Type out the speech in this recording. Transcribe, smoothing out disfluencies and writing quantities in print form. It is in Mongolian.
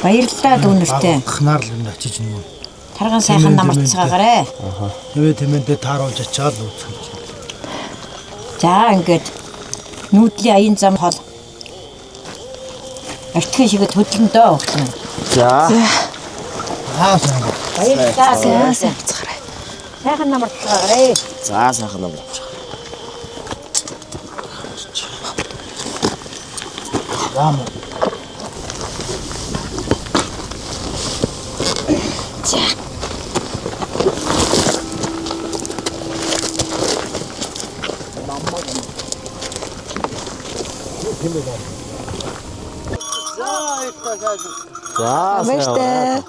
Баярлалаа дүүнэртэй. Хнаар л юм очиж юм. Тарган сайхан намарцгаагаарэ. Тэвээ тэмээндээ тааруулж ачаал үүсгэж. За ингээд нүүдлийн аян зам хол. Артхын шиг хөдлөндөө өгсөн. За. Сайн. Баярлалаа. Сайхан намарцгаагаарэ. За сайхан нам авчих. Яам. За. Баяртай.